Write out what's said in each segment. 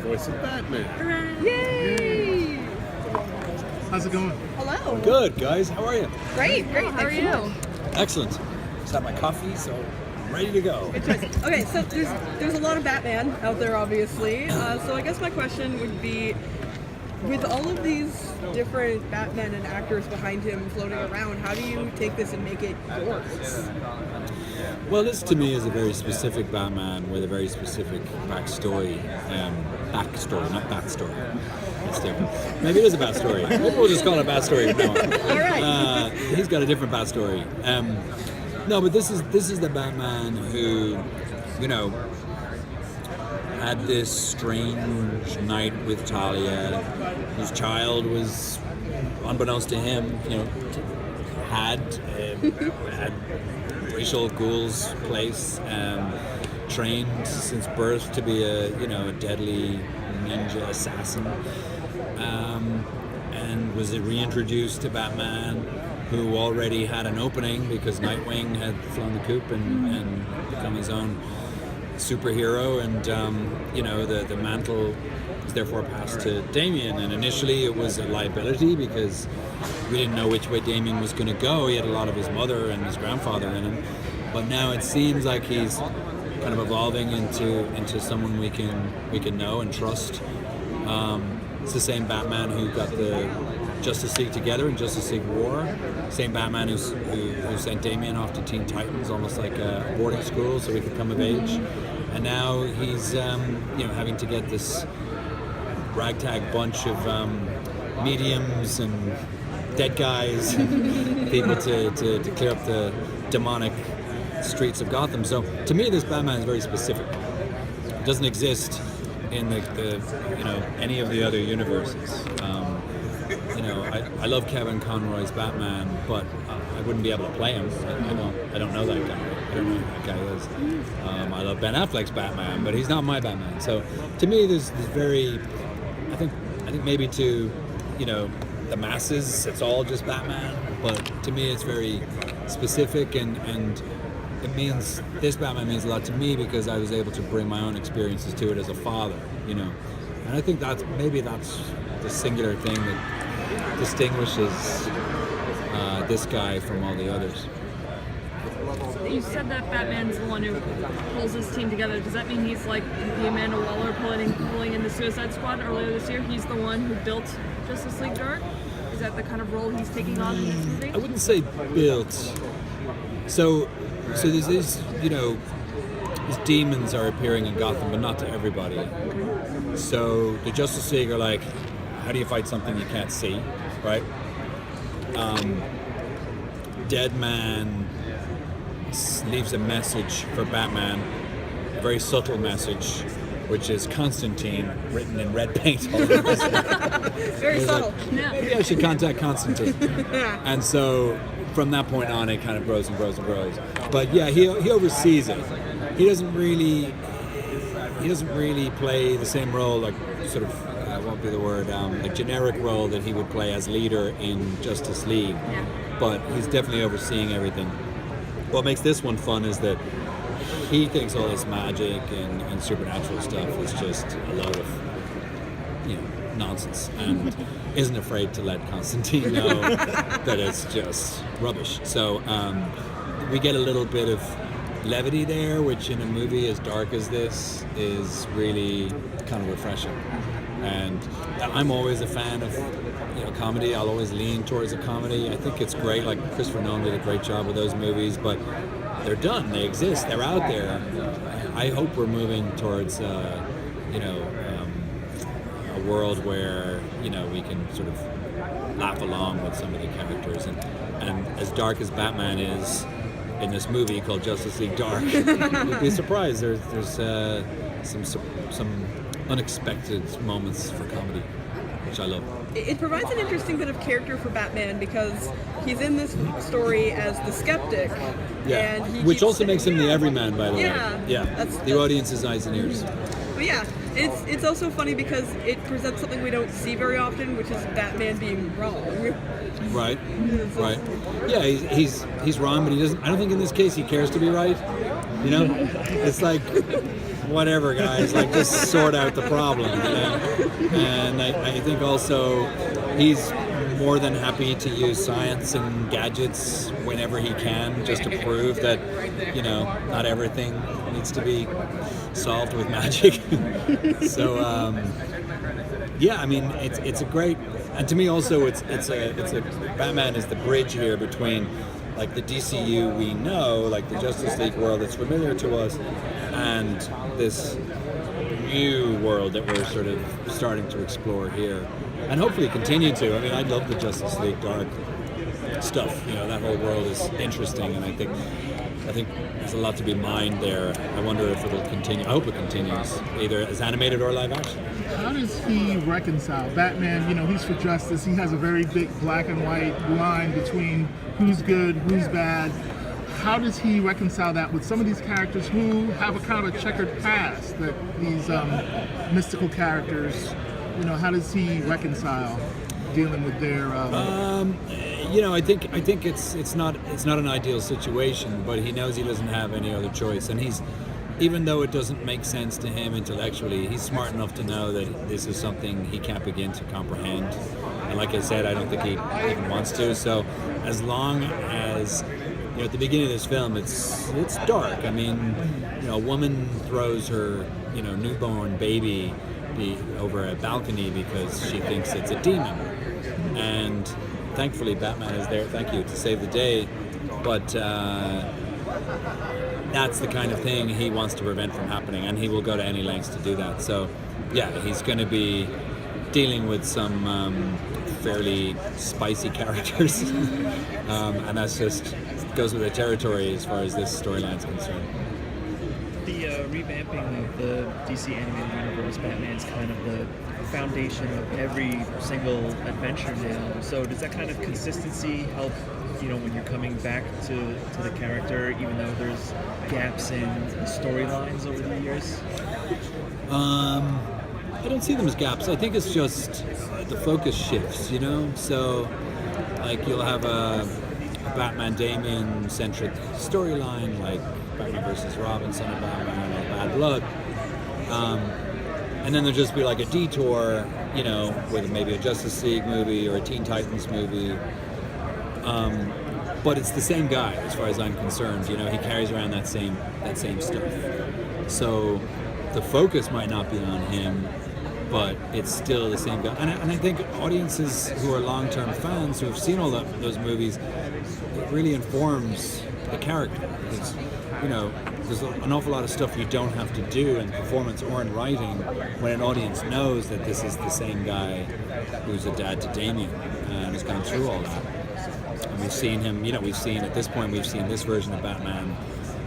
voice of Batman. Yay! How's it going? Hello. Good, guys. How are you? Great. How are you? Excellent. Just had my coffee, so I'm ready to go. Good choice. Okay, so there's a lot of Batman out there, obviously. So I guess my question would be, with all of these different Batmen and actors behind him floating around, how do you take this and make it yours? Well, this to me is a very specific Batman with a very specific backstory. Backstory, not Batstory. That's different. Maybe it is a Batstory. Maybe we'll just call it a Batstory from now on. All right. He's got a different Batstory. No, but this is the Batman who, had this strange night with Talia, whose child was, unbeknownst to him, had Rachel Ghoul's place, trained since birth to be a deadly ninja assassin, and was reintroduced to Batman, who already had an opening because Nightwing had flown the coop and become his own superhero, and the mantle was therefore passed to Damian. And initially it was a liability because we didn't know which way Damian was going to go. He had a lot of his mother and his grandfather in him, but now it seems like he's kind of evolving into someone we can know and trust. It's the same Batman who got the Justice League together in Justice League War. Same Batman who sent Damian off to Teen Titans, almost like a boarding school, so he could come of age. And now he's having to get this ragtag bunch of mediums and dead guys, and people to clear up the demonic streets of Gotham. So to me, this Batman is very specific. It doesn't exist in the any of the other universes. I love Kevin Conroy's Batman, but I wouldn't be able to play him. I don't know that guy. I don't know who that guy is. I love Ben Affleck's Batman, but he's not my Batman. So to me, there's very, I think maybe to the masses, it's all just Batman. But to me, it's very specific, and it means, this Batman means a lot to me because I was able to bring my own experiences to it as a father. And I think that's the singular thing that distinguishes this guy from all the others. You said that Batman's the one who pulls his team together. Does that mean he's like the Amanda Waller pulling in the Suicide Squad earlier this year? He's the one who built Justice League Dark? Is that the kind of role he's taking on in this movie? I wouldn't say built. So there's these, these demons are appearing in Gotham, but not to everybody. So the Justice League are like, how do you fight something you can't see, right? Deadman leaves a message for Batman, a very subtle message, which is Constantine, written in red paint all over his Very subtle. Yeah. Maybe I should contact Constantine. And so from that point on, it kind of grows and grows and grows. But yeah, he oversees it. He doesn't really play the same role, like sort of, what would be the word, a generic role that he would play as leader in Justice League. Yeah. But he's definitely overseeing everything. What makes this one fun is that he thinks all this magic and supernatural stuff is just a load of nonsense, and isn't afraid to let Constantine know that it's just rubbish. So we get a little bit of levity there, which in a movie as dark as this is really kind of refreshing. And I'm always a fan of comedy. I'll always lean towards a comedy. I think it's great. Like Christopher Nolan did a great job with those movies, but they're done. They exist. They're out there. I hope we're moving towards a world where we can sort of laugh along with some of the characters. And as dark as Batman is in this movie called Justice League Dark, you'd be surprised. There's some unexpected moments for comedy, which I love. It provides an interesting bit of character for Batman because he's in this story as the skeptic. Yeah, and he which keeps also makes him the everyman, by the way. Yeah, The audience's eyes and ears. But yeah, it's also funny because it presents something we don't see very often, which is Batman being wrong. Right. Yeah, he's wrong, but he doesn't. I don't think in this case he cares to be right. It's like whatever, guys, like just sort out the problem, you know? And I think also he's more than happy to use science and gadgets whenever he can, just to prove that, you know, not everything needs to be solved with magic. So yeah, I mean, it's a great, and to me also it's a Batman is the bridge here between like the DCU we know, like the Justice League world that's familiar to us, and this new world that we're sort of starting to explore here, and hopefully continue to. I mean, I love the Justice League Dark stuff. You know, that whole world is interesting, and I think there's a lot to be mined there. I wonder if it'll continue. I hope it continues, either as animated or live action. How does he reconcile? Batman, you know, he's for justice. He has a very big black and white line between who's good, who's bad. How does he reconcile that with some of these characters who have a kind of a checkered past, that these mystical characters, you know, how does he reconcile dealing with their you know, I think it's not an ideal situation, but he knows he doesn't have any other choice, and even though it doesn't make sense to him intellectually, he's smart enough to know that this is something he can't begin to comprehend. And like I said, I don't think he even wants to. So as long as, you know, at the beginning of this film, it's dark. I mean, you know, a woman throws her, you know, newborn baby over a balcony because she thinks it's a demon. And thankfully, Batman is there, thank you, to save the day. But that's the kind of thing he wants to prevent from happening, and he will go to any lengths to do that. So, yeah, he's going to be dealing with some fairly spicy characters, and that's just goes with the territory as far as this storyline is concerned. The revamping of the DC animated universe, Batman's kind of the foundation of every single adventure now. So does that kind of consistency help, you know, when you're coming back to the character, even though there's gaps in the storylines over the years? I don't see them as gaps. I think it's just the focus shifts, you know? So, like, you'll have a Batman Damian-centric storyline, like Batman versus Robin, Son of Batman, or Bad Blood. And then there'll just be like a detour, you know, with maybe a Justice League movie or a Teen Titans movie. But it's the same guy, as far as I'm concerned. You know, he carries around that same stuff. So the focus might not be on him, but it's still the same guy. And I think audiences who are long-term fans who have seen all those movies, it really informs the character. Because, you know, there's an awful lot of stuff you don't have to do in performance or in writing when an audience knows that this is the same guy who's a dad to Damian and has gone through all that. And we've seen him, you know, we've seen this version of Batman,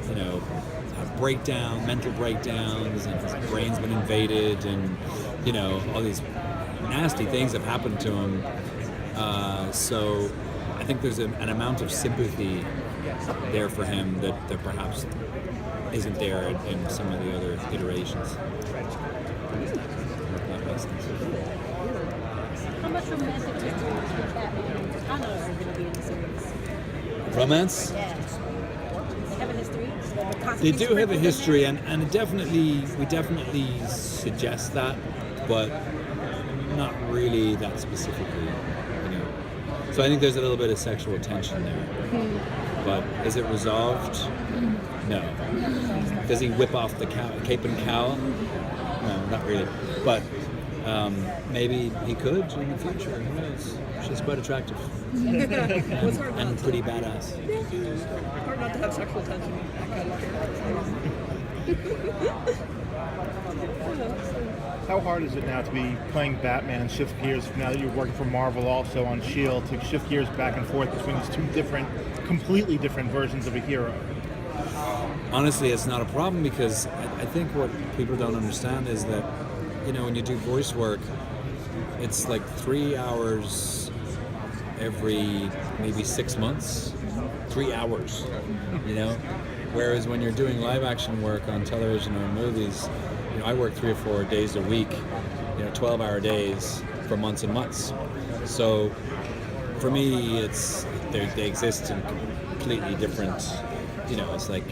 you know, have mental breakdowns, and his brain's been invaded, and, you know, all these nasty things have happened to him. So I think there's an amount of sympathy there for him that perhaps isn't there in some of the other iterations. That makes sense. How much romantic tension with Batman and Zatanna are going to be in the series? Romance? Yeah. They have a history. So They do have a history, and we definitely suggest that, but not really that specifically, you know. So I think there's a little bit of sexual tension there. But is it resolved? No. Does he whip off the cape and cowl? No, not really. But maybe he could in the future. Who knows? She's quite attractive. What's hard and pretty badass. Hard not to have sexual tension with that kind of character. How hard is it now to be playing Batman and shift gears, now that you're working for Marvel also on S.H.I.E.L.D., to shift gears back and forth between these two completely different versions of a hero? Honestly, it's not a problem, because I think what people don't understand is that, you know, when you do voice work, it's like 3 hours every maybe 6 months. 3 hours, you know? Whereas when you're doing live action work on television or movies, you know, I work 3 or 4 days a week, you know, 12-hour days for months and months. So for me, they exist in completely different, you know, it's like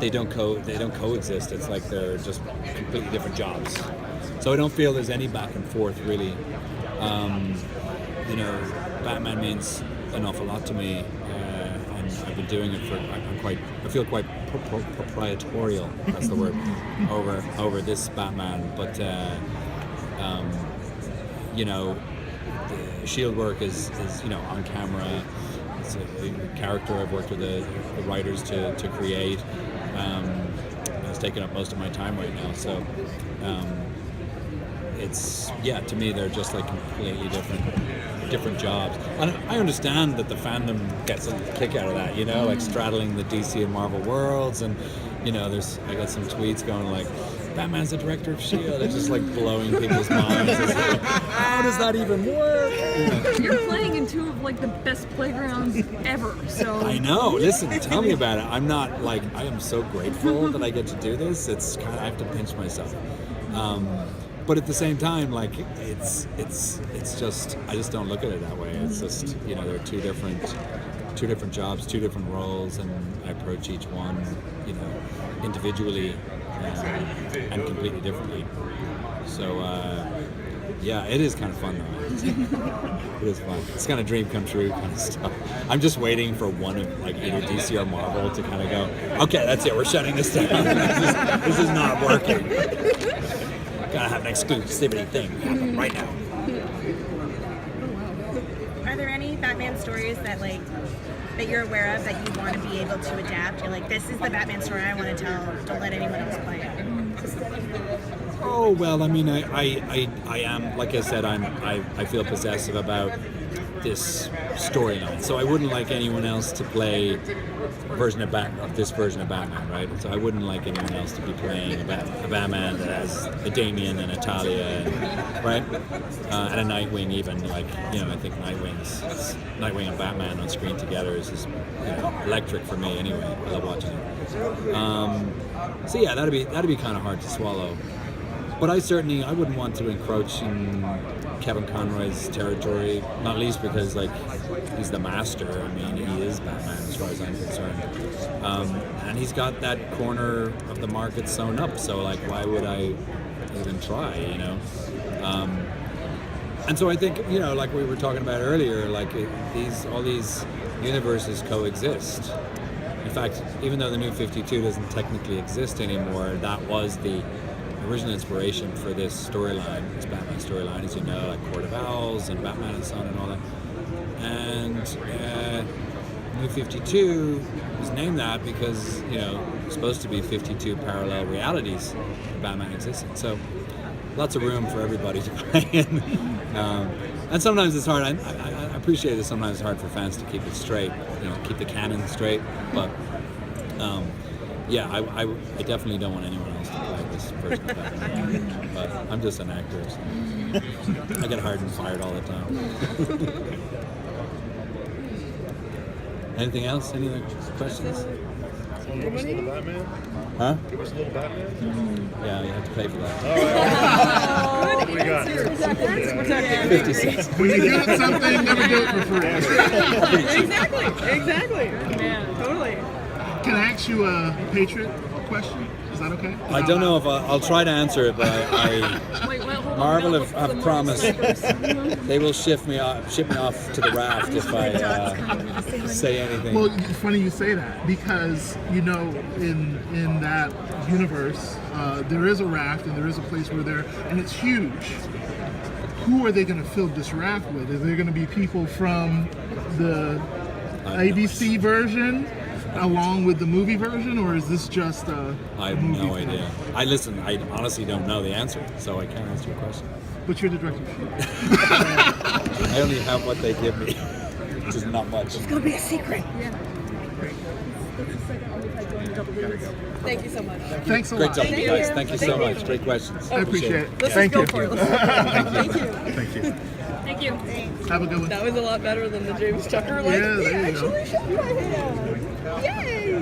they don't coexist. It's like they're just completely different jobs. So I don't feel there's any back and forth really. You know, Batman means an awful lot to me, and I've been doing it for. I feel quite proprietorial. That's the word. over this Batman, but you know, the Shield work is you know, on camera. It's a character I've worked with the writers to create. It's taken up most of my time right now, so it's, yeah, to me they're just like completely different jobs. And I understand that the fandom gets a kick out of that, you know, like straddling the DC and Marvel worlds, and you know, I got some tweets going like, Batman's the director of S.H.I.E.L.D. It's just like blowing people's minds. It's like, how does that even work? You know? You're playing in two of like the best playgrounds ever, so. I know. Listen, tell me about it. I'm not like, I am so grateful that I get to do this. It's kind of, I have to pinch myself. But at the same time, like it's just, I just don't look at it that way. It's just, you know, there are two different jobs, two different roles, and I approach each one, you know, individually and completely differently. So yeah, it is kind of fun though. It is fun. It's kind of dream come true kind of stuff. I'm just waiting for one of like either DC or Marvel to kind of go, okay, that's it, we're shutting this down. This is not working. Gotta have an exclusivity thing happen right now. Are there any Batman stories that you're aware of that you want to be able to adapt? You're like, this is the Batman story I want to tell. Don't let anyone else play it. Oh well, I mean, I am, like I said, I feel possessive about this storyline. So I wouldn't like anyone else to play this version of Batman, right? So I wouldn't like anyone else to be playing a Batman that has a Damian and a Talia, and, right? And a Nightwing even. Like, you know, I think Nightwing and Batman on screen together is just, you know, electric for me anyway. I love watching it. So yeah, that'd be kind of hard to swallow. But I wouldn't want to encroach in Kevin Conroy's territory, not least because like he's the master. I mean, he is Batman as far as I'm concerned, and he's got that corner of the market sewn up. So like, why would I even try? You know. And so I think, you know, like we were talking about earlier, like all these universes coexist. In fact, even though the New 52 doesn't technically exist anymore, that was the original inspiration for this storyline, this Batman storyline, as you know, like Court of Owls and Batman and Son and all that. And New 52 was named that because, you know, it's supposed to be 52 parallel realities that Batman exists in. So lots of room for everybody to play in. And sometimes it's hard. I appreciate that sometimes it's hard for fans to keep it straight, you know, keep the canon straight. But yeah, I definitely don't want anyone else to play this version of Batman. But I'm just an actor, so I get hired and fired all the time. Anything else? Any other questions? Give us a little Batman. Huh? Give us a little Batman. Yeah, you have to pay for that. What do we got? 50 cents. When you're good at something, never do it for free. Exactly. Yeah. Totally. Can I ask you a Patriot question? Is that okay? I don't know if I'll try to answer it, but Wait, hold on. Marvel I'll have look for promised the they will ship me off to the raft if I say anything. Well, it's funny you say that because, you know, in that universe, there is a raft and there is a place where and it's huge. Who are they going to fill this raft with? Is there going to be people from the ABC version along with the movie version, or is this just a I have movie no thing? idea. I honestly don't know the answer, so I can't answer your question. But you're the director of S.H.I.E.L.D. I only have what they give me, which is not much. It's gonna be a secret. Thank you so much. Thanks a Great lot. job, you guys. Thank you so much. Great questions. I appreciate it. Let's Thank just you. go for it. Thank you. Thank you. Thank you. Have a good one. That was a lot better than the James Tucker. Like, Yeah, there you go. actually should play him. Yay!